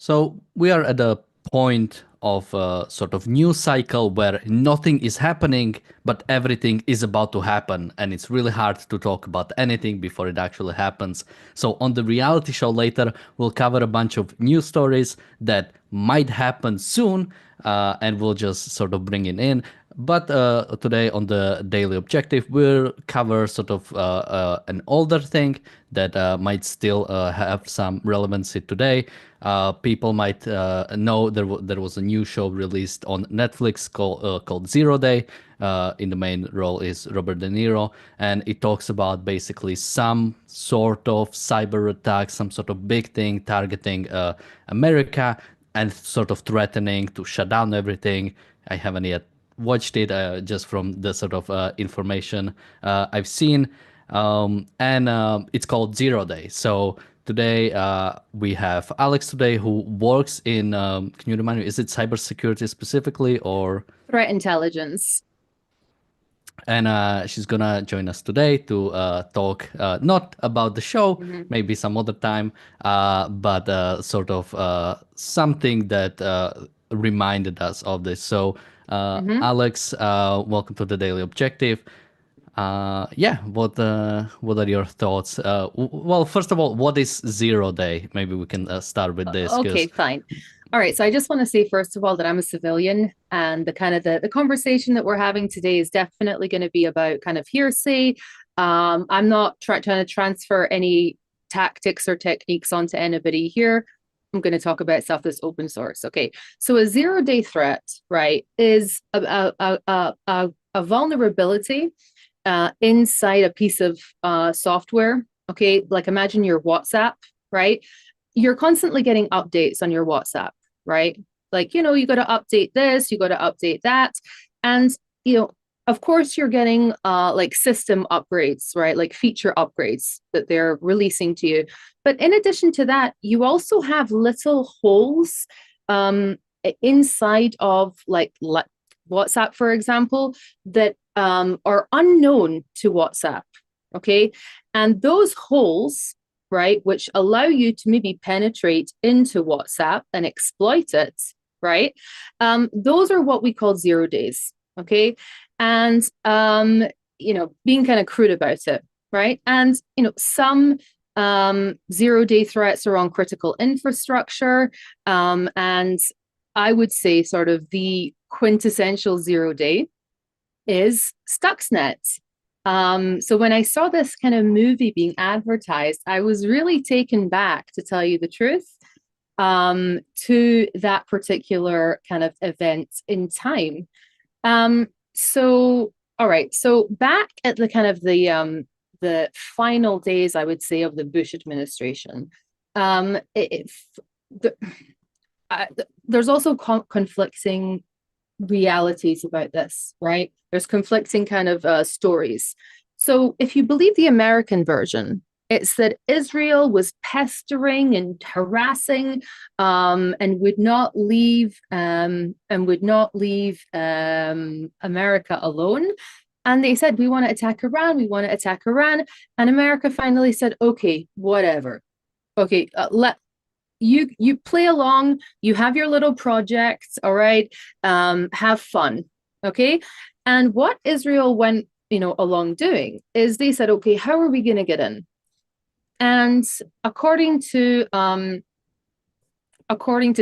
So we are at a point of a sort of news cycle where nothing is happening, but everything is about to happen. And it's really hard to talk about anything before it actually happens. So on the reality show later, we'll cover a bunch of news stories that might happen soon, and we'll just sort of bring it in. But today on the daily objective, we'll cover sort of an older thing that might still have some relevancy today. People might know there was a new show released on Netflix called Zero Day. In the main role is Robert De Niro, and it talks about basically some sort of cyber attack, some sort of big thing targeting America and sort of threatening to shut down everything. I haven't yet watched it, just from the sort of information I've seen. And It's called Zero Day. So today we have Alex today who works in, can you remind me, is it cybersecurity specifically or? Threat intelligence. And she's gonna join us today to talk not about the show, Mhm. maybe some other time, but sort of something that reminded us of this. So, Mhm. Alex, welcome to the Daily Objective. Yeah, what are your thoughts? Well, first of all, what is Zero Day? Maybe we can start with this Okay, because. fine. All right. So I just want to say, first of all, that I'm a civilian, and the kind of the conversation that we're having today is definitely going to be about kind of hearsay. I'm not trying to transfer any tactics or techniques onto anybody here. I'm going to talk about stuff that's open source. Okay. So a zero-day threat, right, is a vulnerability inside a piece of software. Okay. Like imagine your WhatsApp, right? You're constantly getting updates on your WhatsApp, right? Like, you got to update this, you got to update that. And, of course, you're getting like system upgrades, right? Like feature upgrades that they're releasing to you. But in addition to that, you also have little holes um, inside of like WhatsApp, for example, that are unknown to WhatsApp. Okay. And those holes, right, which allow you to maybe penetrate into WhatsApp and exploit it, right? Those are what we call zero days. Okay. And, being kind of crude about it, right? And, some zero-day threats are on critical infrastructure. And I would say sort of the quintessential zero day is Stuxnet. So when I saw this kind of movie being advertised, I was really taken back, to tell you the truth, to that particular kind of event in time. So all right, so back at the kind of the final days, I would say, of the Bush administration, the, there's also conflicting realities about this, right? There's conflicting kind of stories. So if you believe the American version, it's that Israel was pestering and harassing and would not leave America alone. And they said, we want to attack Iran, we want to attack Iran. And America finally said, okay, whatever. Okay, you play along, you have your little projects, all right, have fun, okay. And what Israel went along doing is they said, okay, how are we going to get in? And according to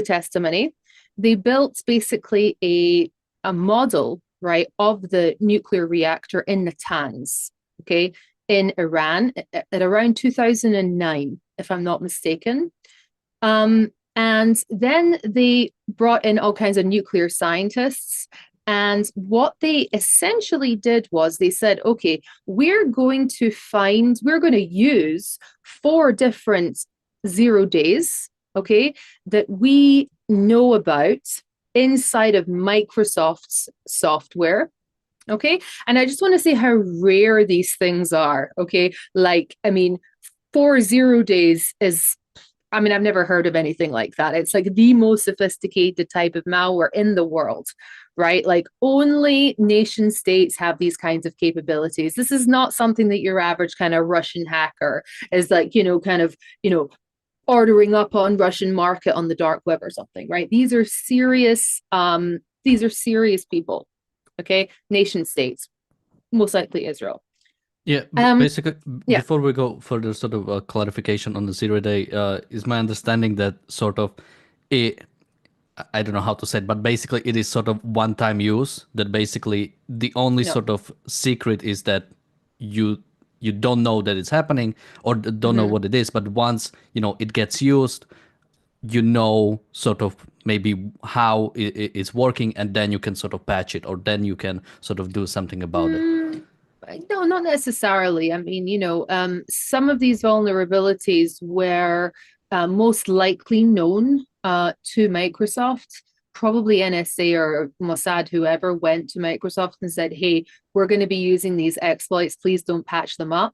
testimony, they built basically a model, right, of the nuclear reactor in Natanz, okay, in Iran at around 2009, if I'm not mistaken. And then they brought in all kinds of nuclear scientists. And what they essentially did was they said, okay, we're going to use four different zero days, okay, that we know about inside of Microsoft's software. Okay. And I just want to say how rare these things are. Okay. Like, I mean, 4 0 days is, I mean, I've never heard of anything like that. It's like the most sophisticated type of malware in the world, right? Like only nation states have these kinds of capabilities. This is not something that your average kind of Russian hacker is like, kind of, ordering up on Russian market on the dark web or something, right? These are serious people, okay? Nation states, most likely Israel. Yeah, Um, basically, yeah, before we go further, sort of clarification on the 0 day, is my understanding that sort of it, I don't know how to say it, but basically it is sort of one-time use. That basically the only no. sort of secret is that you you don't know that it's happening or don't know Mm-hmm. what it is. But once it gets used, you know sort of maybe how it's working, and then you can sort of patch it, or then you can sort of do something about it. Mm, no, not necessarily. I mean, some of these vulnerabilities were most likely known to Microsoft. Probably NSA or Mossad, whoever went to Microsoft and said, "Hey, we're going to be using these exploits. Please don't patch them up."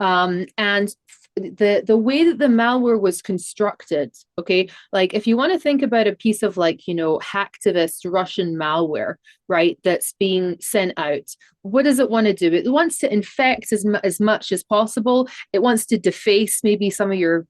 And the way that the malware was constructed, okay, like if you want to think about a piece of like hacktivist Russian malware, right, that's being sent out, what does it want to do? It wants to infect as much as possible. It wants to deface maybe some of your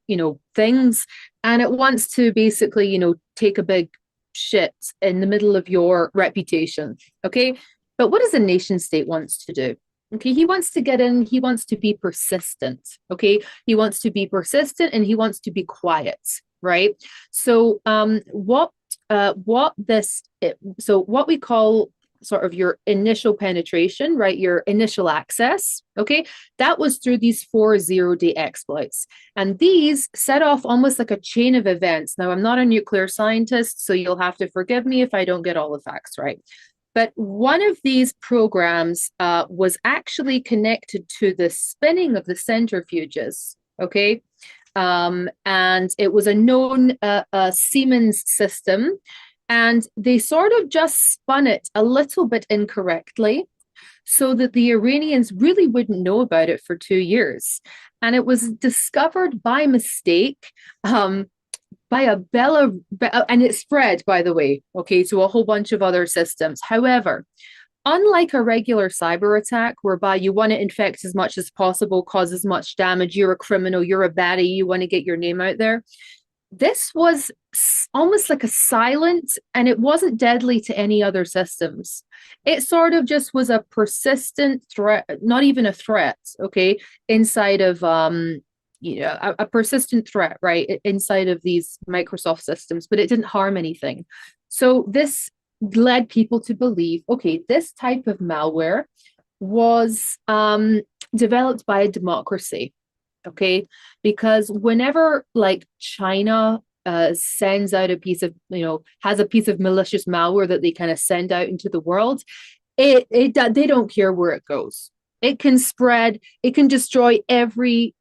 things, and it wants to basically take a big shit in the middle of your reputation, okay. But what does a nation state wants to do? Okay, he wants to get in, he wants to be persistent. Okay, he wants to be persistent and he wants to be quiet, right? So what we call sort of your initial penetration, right? Your initial access, okay, that was through these 4 0 day exploits. And these set off almost like a chain of events. Now, I'm not a nuclear scientist, so you'll have to forgive me if I don't get all the facts right. But one of these programs was actually connected to the spinning of the centrifuges. Okay. And it was a known Siemens system. And they sort of just spun it a little bit incorrectly so that the Iranians really wouldn't know about it for 2 years. And it was discovered by mistake by a Bella, and it spread, by the way, okay, to a whole bunch of other systems. However, unlike a regular cyber attack, whereby you want to infect as much as possible, cause as much damage, you're a criminal, you're a baddie, you want to get your name out there. This was almost like a silent, and it wasn't deadly to any other systems. It sort of just was a persistent threat, not even a threat, okay, inside of a persistent threat, right, inside of these Microsoft systems, but it didn't harm anything. So this led people to believe, okay, this type of malware was developed by a democracy, okay, because whenever like China sends out a piece of, has a piece of malicious malware that they kind of send out into the world, they don't care where it goes. It can spread, it can destroy every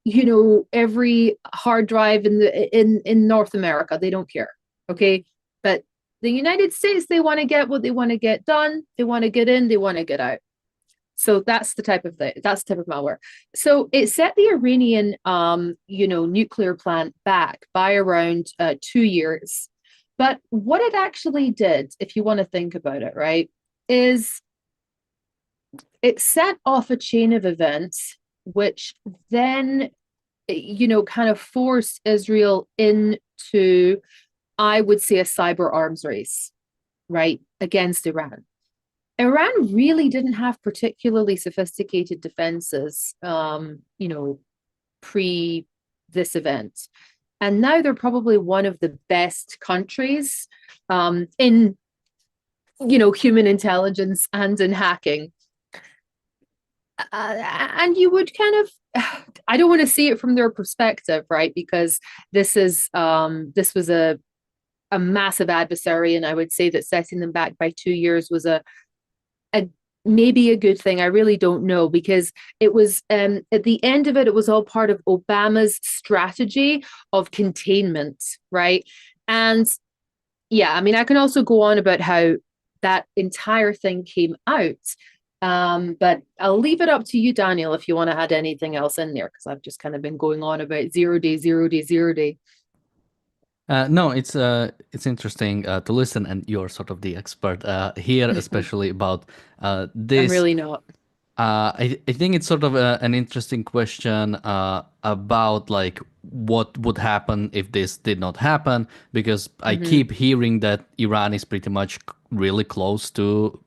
hard drive in North America. They don't care. Okay. But the United States, they want to get what they want to get done. They want to get in, they want to get out. So that's the type of thing. That's the type of malware. So it set the Iranian, nuclear plant back by around 2 years. But what it actually did, if you want to think about it, right, is it set off a chain of events, which then, kind of forced Israel into, I would say, a cyber arms race, right, against Iran. Iran really didn't have particularly sophisticated defenses, pre this event. And now they're probably one of the best countries in, human intelligence and in hacking. And you would kind of, I don't want to see it from their perspective, right? Because this was a massive adversary, and I would say that setting them back by 2 years was a maybe a good thing. I really don't know, because it was at the end of it, it was all part of Obama's strategy of containment, right? And yeah, I mean, I can also go on about how that entire thing came out. But I'll leave it up to you, Daniel, if you want to add anything else in there, because I've just kind of been going on about 0 day, 0 day, 0 day. No, it's interesting to listen, and you're sort of the expert here, especially about I'm this. really not. I think it's sort of an interesting question about like what would happen if this did not happen, because I Hmm. keep hearing that Iran is pretty much really close to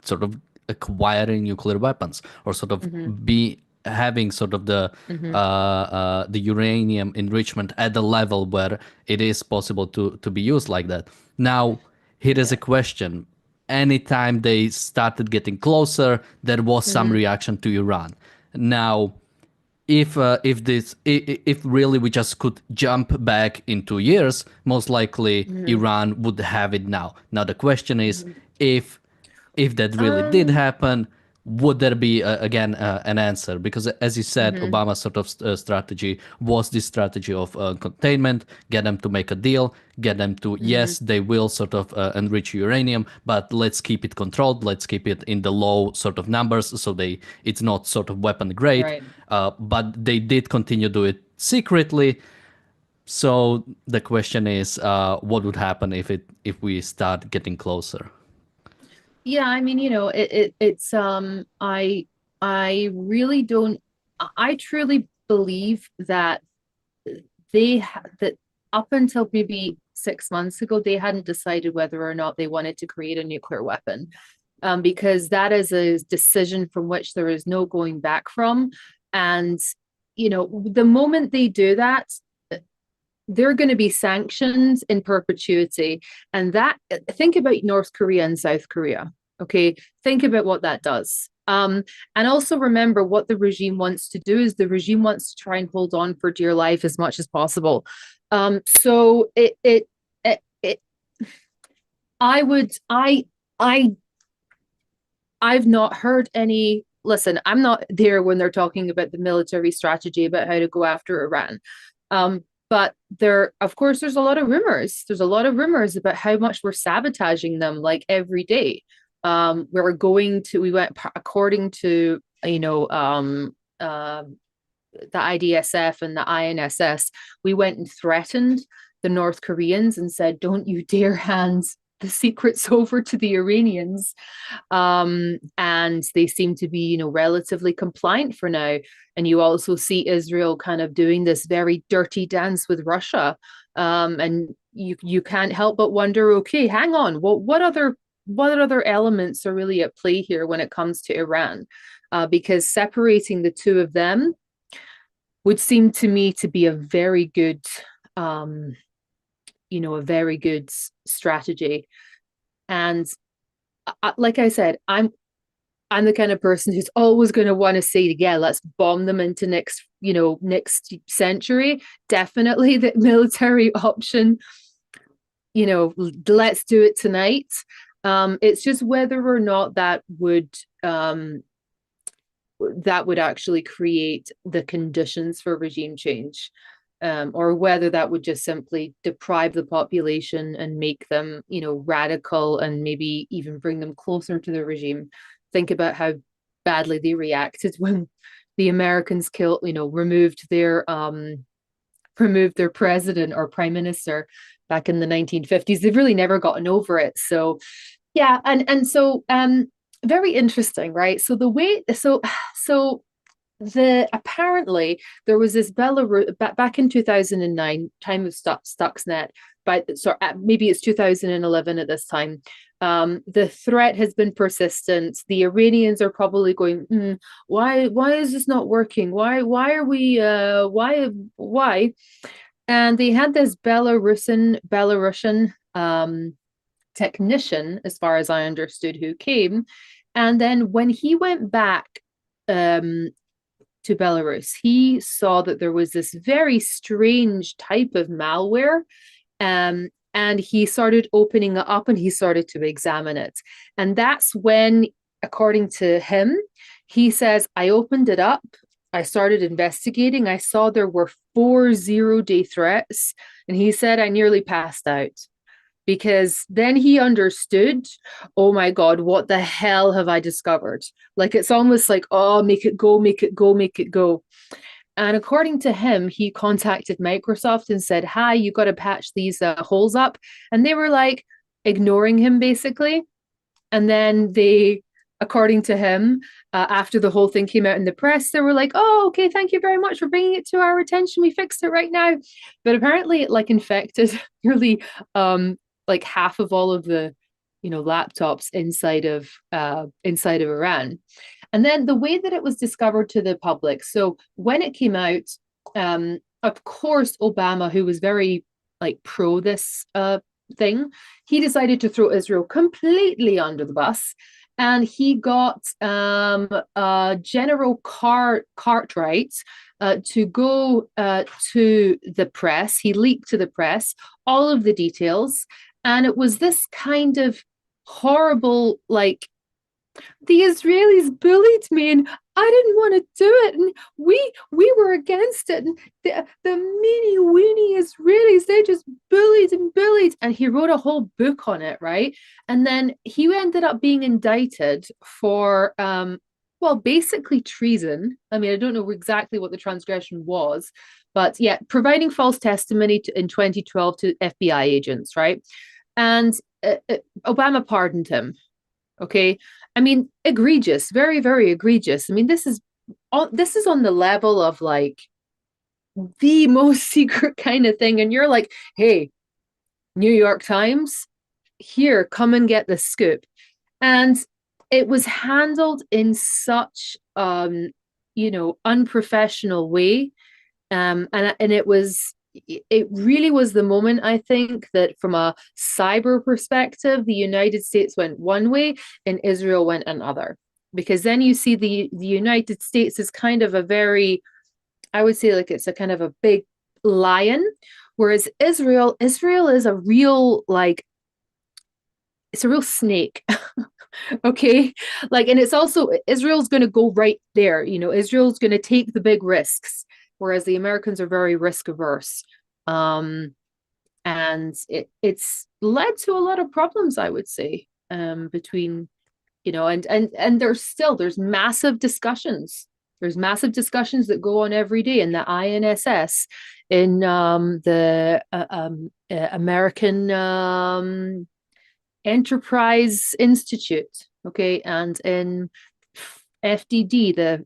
sort of acquiring nuclear weapons, or sort of Hmm. be having sort of Hmm. the uranium enrichment at the level where it is possible to be used like that. Now, here is a Yeah. question. Anytime they started getting closer, there was some Hmm. reaction to Iran. Now, if really we just could jump back in 2 years, most likely Hmm. Iran would have it now. Now the question is, Hmm. if if that really did Um. happen, would there be again an answer? Because as you said, Hmm. Obama's sort of strategy was this strategy of containment, get them to make a deal, get them to, Hmm. yes, they will sort of enrich uranium, but let's keep it controlled, let's keep it in the low sort of numbers, so it's not sort of weapon grade. Right. But they did continue to do it secretly. So the question is, what would happen if we start getting closer? Yeah, I mean, it's I really don't I truly believe that that up until maybe 6 months ago, they hadn't decided whether or not they wanted to create a nuclear weapon. Because that is a decision from which there is no going back from. And, the moment they do that, they're going to be sanctioned in perpetuity. And think about North Korea and South Korea. Okay. Think about what that does. And also remember what the regime wants to do is the regime wants to try and hold on for dear life as much as possible. So it I would, I, I've not heard any. Listen, I'm not there when they're talking about the military strategy about how to go after Iran. But of course, there's a lot of rumors. There's a lot of rumors about how much we're sabotaging them like every day. We went according to, the IDSF and the INSS, we went and threatened the North Koreans and said, don't you dare hand the secrets over to the Iranians. And they seem to be, relatively compliant for now. And you also see Israel kind of doing this very dirty dance with Russia. And you can't help but wonder, okay, hang on, what other elements are really at play here when it comes to Iran? Because separating the two of them would seem to me to be um, a very good strategy. And like I said, I'm the kind of person who's always going to want to say, yeah, let's bomb them into next century. Definitely the military option. Let's do it tonight. It's just whether or not that would actually create the conditions for regime change, or whether that would just simply deprive the population and make them, radical and maybe even bring them closer to the regime. Think about how badly they reacted when the Americans removed their president or prime minister back in the 1950s. They've really never gotten over it. So yeah, and so very interesting, right? So the way so the apparently there was this Belarus back in 2009, time of Stuxnet, but sorry, maybe it's 2011 at this time. The threat has been persistent. The Iranians are probably going, why is this not working? Why are we why? And they had this Belarusian technician, as far as I understood, who came. And then when he went back um, to Belarus, he saw that there was this very strange type of malware. And he started opening it up and he started to examine it. And that's when, according to him, he says, I opened it up. I started investigating. I saw there were 4 0-day threats. And he said, I nearly passed out because then he understood, oh my God, what the hell have I discovered? Like it's almost like, oh, make it go, make it go, make it go. And according to him, he contacted Microsoft and said, hi, you got to patch these holes up. And they were like ignoring him basically. And then according to him, after the whole thing came out in the press, they were like, "Oh, okay, thank you very much for bringing it to our attention. We fixed it right now." But apparently, it like infected nearly like half of all of the laptops inside of Iran. And then the way that it was discovered to the public. So when it came out, of course, Obama, who was very like pro this thing, he decided to throw Israel completely under the bus. And he got General Cartwright to go to the press. He leaked to the press all of the details. And it was this kind of horrible, like, the Israelis bullied me and I didn't want to do it. And we were against it. And the meany weeny Israelis, they just bullied and bullied. And he wrote a whole book on it, right? And then he ended up being indicted for well, basically treason. I mean, I don't know exactly what the transgression was, but yeah, providing false testimony in 2012 to FBI agents, right? And Obama pardoned him. Okay. I mean, egregious, very, very egregious. I mean, this is on the level of like the most secret kind of thing. And you're like, hey, New York Times, here, come and get the scoop. And it was handled in such unprofessional way. And it really was the moment, I think, that from a cyber perspective, the United States went one way and Israel went another. Because then you see the United States is kind of a very, I would say, like, it's a kind of a big lion, whereas Israel is a real, like, it's a real snake. Okay. Like, and it's also, Israel's going to go right there. Israel's going to take the big risks, whereas the Americans are very risk averse. Um, and it's led to a lot of problems, I would say, between, and there's massive discussions. There's massive discussions that go on every day in the INSS, in the American Enterprise Institute, okay, and in FDD, the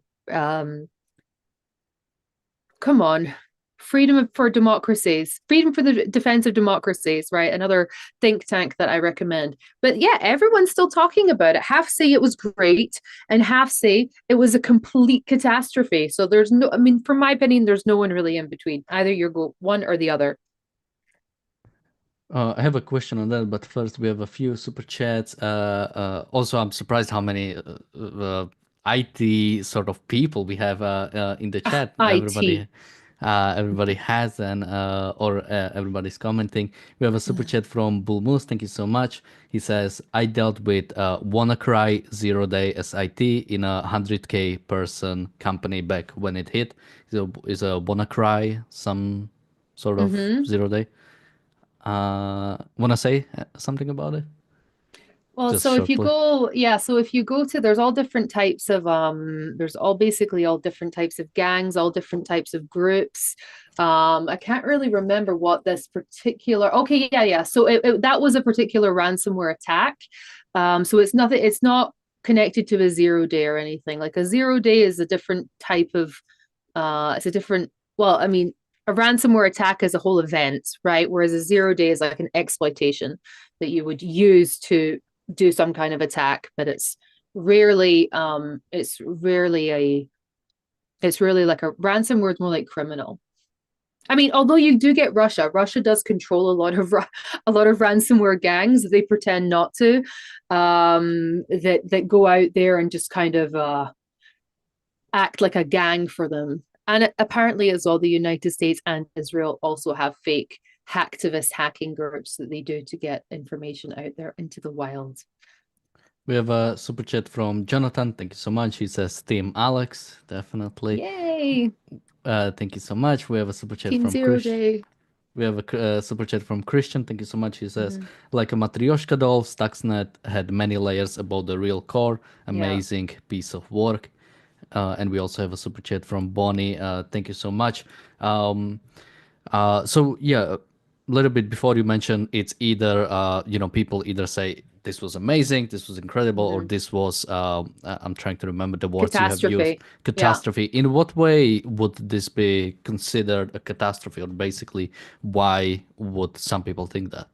come on, Freedom for the Defense of Democracies, right? Another think tank that I recommend. But yeah, everyone's still talking about it. Half say it was great, and half say it was a complete catastrophe. So there's no, I mean, from my opinion, there's no one really in between. Either you go one or the other. I have a question on that, but first we have a few super chats. Also, I'm surprised how many IT sort of people we have in the chat. IT. Everybody has everybody's commenting. We have a super chat from Bull Moose. Thank you so much. He says, "I dealt with WannaCry 0-day SIT in a 100K person company back when it hit." Is a WannaCry some sort of Mm-hmm. 0-day? Want to say something about it? Well, Just so if you shortly. go, yeah, so if you go to, there's all different types of, there's all basically all different types of gangs, all different types of groups. I can't really remember what this particular, okay, yeah, yeah. So that was a particular ransomware attack. So it's not connected to a 0-day or anything. Like a 0-day is a different type of, it's a different, well, I mean, a ransomware attack is a whole event, right? Whereas a 0-day is like an exploitation that you would use to do some kind of attack, but it's really like a ransomware is more like criminal. I mean, although you do get Russia does control a lot of ransomware gangs. They pretend not to, that go out there and just kind of act like a gang for them. And apparently, as well, the United States and Israel also have fake hacktivist hacking groups that they do to get information out there into the wild. We have a super chat from Jonathan. Thank you so much. He says, Team Alex, definitely. Yay! Thank you so much. We have a super chat Team from Zero Chris. Day. We have a super chat from Christian. Thank you so much. He says, Mm-hmm. like a Matryoshka doll, Stuxnet had many layers about the real core. Yeah. Amazing piece of work. And we also have a super chat from Bonnie. Thank you so much. Um, so yeah, a little bit before you mentioned it's either people either say this was amazing, this was incredible, or Hmm. this was I'm trying to remember the words you have used, Catastrophe. Yeah. catastrophe. In what way would this be considered a catastrophe, or basically why would some people think that?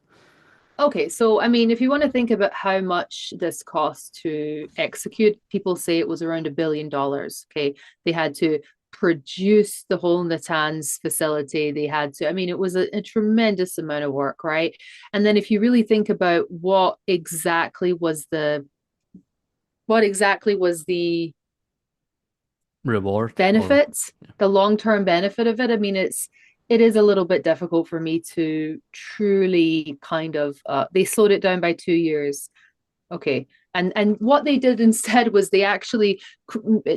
Okay, so I mean, if you want to think about how much this cost to execute, people say it was around $1 billion. Okay, they had to produce the whole Natanz facility. They had to, I mean, it was a tremendous amount of work, right? And then if you really think about what exactly was the Reward or benefits, the long-term benefit of it, I mean, it is a little bit difficult for me to truly kind of they slowed it down by 2 years. Okay. And what they did instead was they actually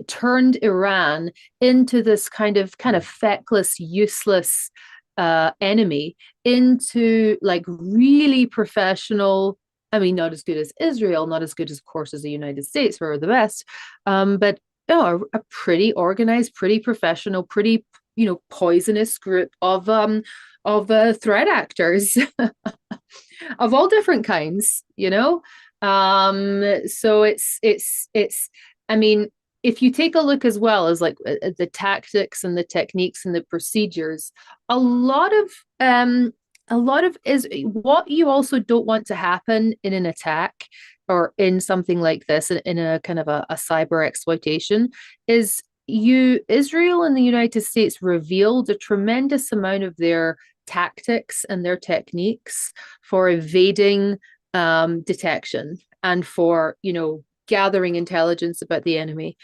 turned Iran into this kind of feckless, useless enemy, into like really professional. I mean, not as good as Israel, not as good as, of course, as the United States, who are the best, but a pretty organized, pretty professional, pretty poisonous group of threat actors of all different kinds, so it's I mean, if you take a look as well as like the tactics and the techniques and the procedures, a lot of is what you also don't want to happen in an attack or in something like this, in a kind of a cyber exploitation, is Israel and the United States revealed a tremendous amount of their tactics and their techniques for evading detection and for gathering intelligence about the enemy.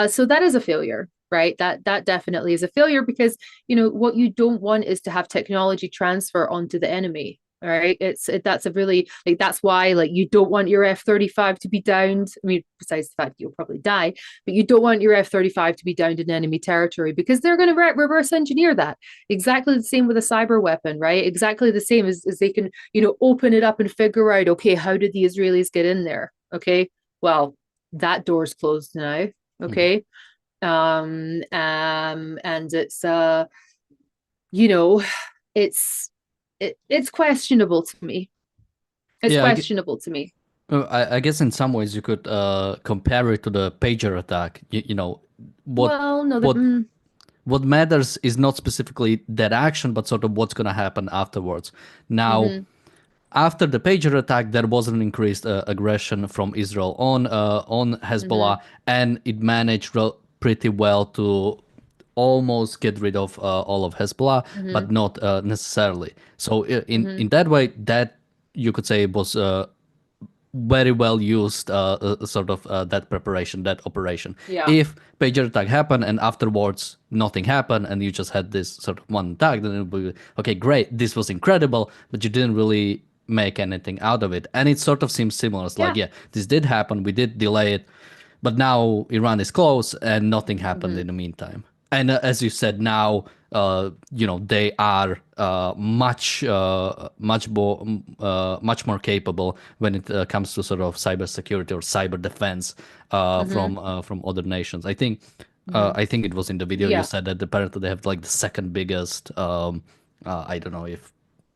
So that is a failure, right? That definitely is a failure, because what you don't want is to have technology transfer onto the enemy. All right, that's a really, like, that's why, like, you don't want your F-35 to be downed. I mean, besides the fact you'll probably die, but you don't want your F-35 to be downed in enemy territory, because they're going to reverse engineer that. Exactly the same with a cyber weapon, right? Exactly the same as they can, open it up and figure out, okay, how did the Israelis get in there? Okay, well, that door's closed now. Mhm. Okay, and it's you know, it's it's questionable to me. It's Yeah, questionable to me. I guess in some ways you could compare it to the pager attack. What Well, no, what what matters is not specifically that action, but sort of what's going to happen afterwards. Now, mm-hmm, after the pager attack, there was an increased aggression from Israel on mm-hmm, Hezbollah, and it managed pretty well to almost get rid of all of Hezbollah, mm-hmm, but not necessarily. So mm-hmm. in that way, that you could say was very well used sort of that preparation, that operation. Yeah, If pager attack happened and afterwards nothing happened and you just had this sort of one attack, then it would be okay, great, this was incredible, but you didn't really make anything out of it. And it sort of seems similar. It's like, yeah, yeah, this did happen, we did delay it, but now Iran is close and nothing happened mm-hmm, in the meantime. And as you said, now they are much more capable when it comes to sort of cybersecurity or cyber defense mm-hmm, from other nations. mm-hmm. I think it was in the video you Yeah, said that apparently they have like the second biggest. I don't know if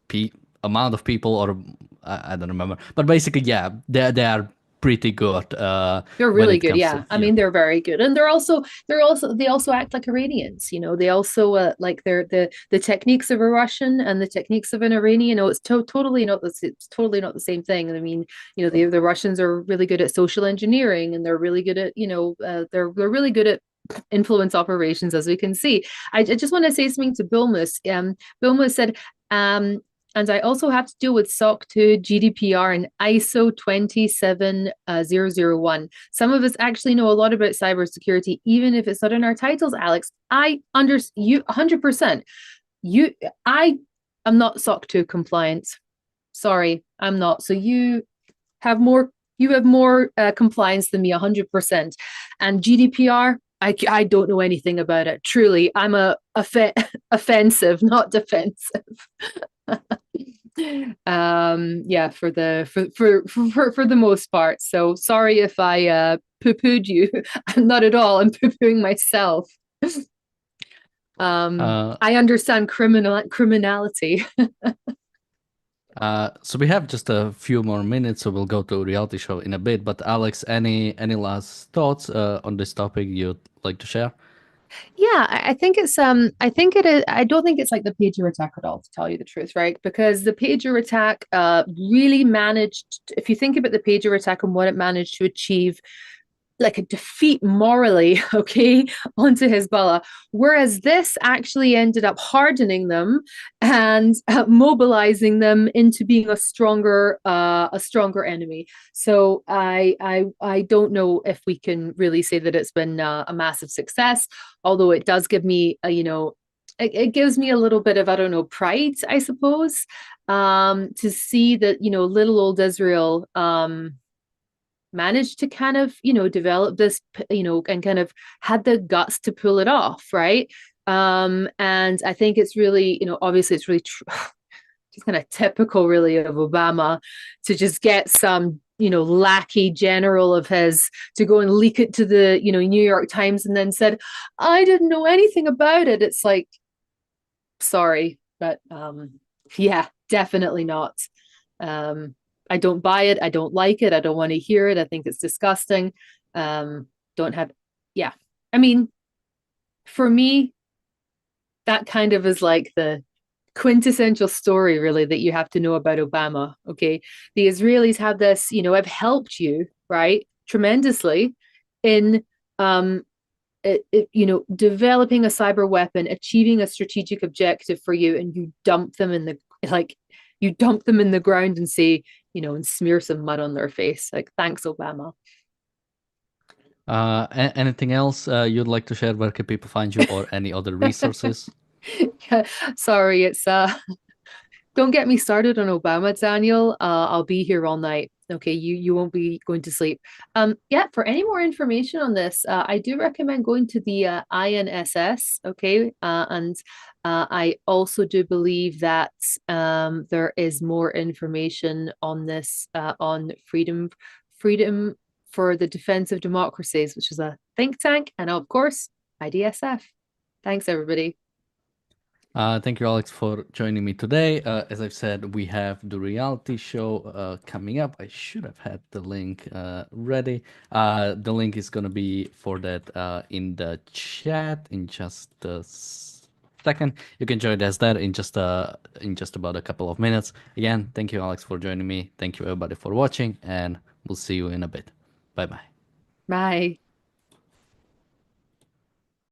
p amount of people, or I don't remember, but basically, yeah, they are pretty good they're when really it good. comes to, Yeah, I yeah. mean, they're very good, and they also act like Iranians. They also like the techniques of a Russian and the techniques of an Iranian. It's totally not the same thing. I mean, the Russians are really good at social engineering, and they're really good at they're really good at influence operations, as we can see. I just want to say something to Bilmus. Bilmus said, and I also have to deal with SOC 2, GDPR, and ISO 27001. Some of us actually know a lot about cybersecurity, even if it's not in our titles, Alex. I understand you 100%. I am not SOC 2 compliant. Sorry, I'm not. So have more compliance than me 100%. And GDPR, I don't know anything about it. Truly, I'm offensive, not defensive. Yeah, for the most part. So sorry if I poo-pooed you. Not at all. I'm poo-pooing myself. Uh, I understand criminality. So we have just a few more minutes, so we'll go to reality show in a bit. But Alex, any last thoughts on this topic you'd like to share? Yeah, I think it's I think it is I don't think it's like the pager attack at all, to tell you the truth, right? Because the pager attack really managed, if you think about the pager attack and what it managed to achieve, like a defeat morally, okay, onto Hezbollah. Whereas this actually ended up hardening them and mobilizing them into being a stronger enemy. So I don't know if we can really say that it's been a massive success, although it does give me it gives me a little bit of, I don't know, pride, I suppose, to see that, little old Israel managed to kind of, develop this, and kind of had the guts to pull it off, right? And I think it's really, obviously it's really just kind of typical, really, of Obama to just get some, lackey general of his to go and leak it to the, New York Times and then said, I didn't know anything about it. It's like, sorry, but yeah, definitely not. Um, I don't buy it. I don't like it. I don't want to hear it. I think it's disgusting. Don't have, yeah. I mean, for me, that kind of is like the quintessential story, really, that you have to know about Obama. Okay. The Israelis have this, I've helped you, right, tremendously in developing a cyber weapon, achieving a strategic objective for you, and you dump them in the like you dump them in the ground and say, and smear some mud on their face. Like, thanks, Obama. Anything else you'd like to share? Where can people find you, or any other resources? Yeah, sorry, it's don't get me started on Obama, Daniel. I'll be here all night. Okay, you won't be going to sleep. Yeah, for any more information on this, I do recommend going to the INSS. Okay, and I also do believe that there is more information on this on Freedom for the Defense of Democracies, which is a think tank, and of course, IDSF. Thanks, everybody. Thank you, Alex, for joining me today. As I've said, we have the reality show coming up. I should have had the link ready. The link is going to be for that in the chat in just a second. You can join us there in just about a couple of minutes. Again, thank you, Alex, for joining me. Thank you, everybody, for watching, and we'll see you in a bit. Bye bye. Bye.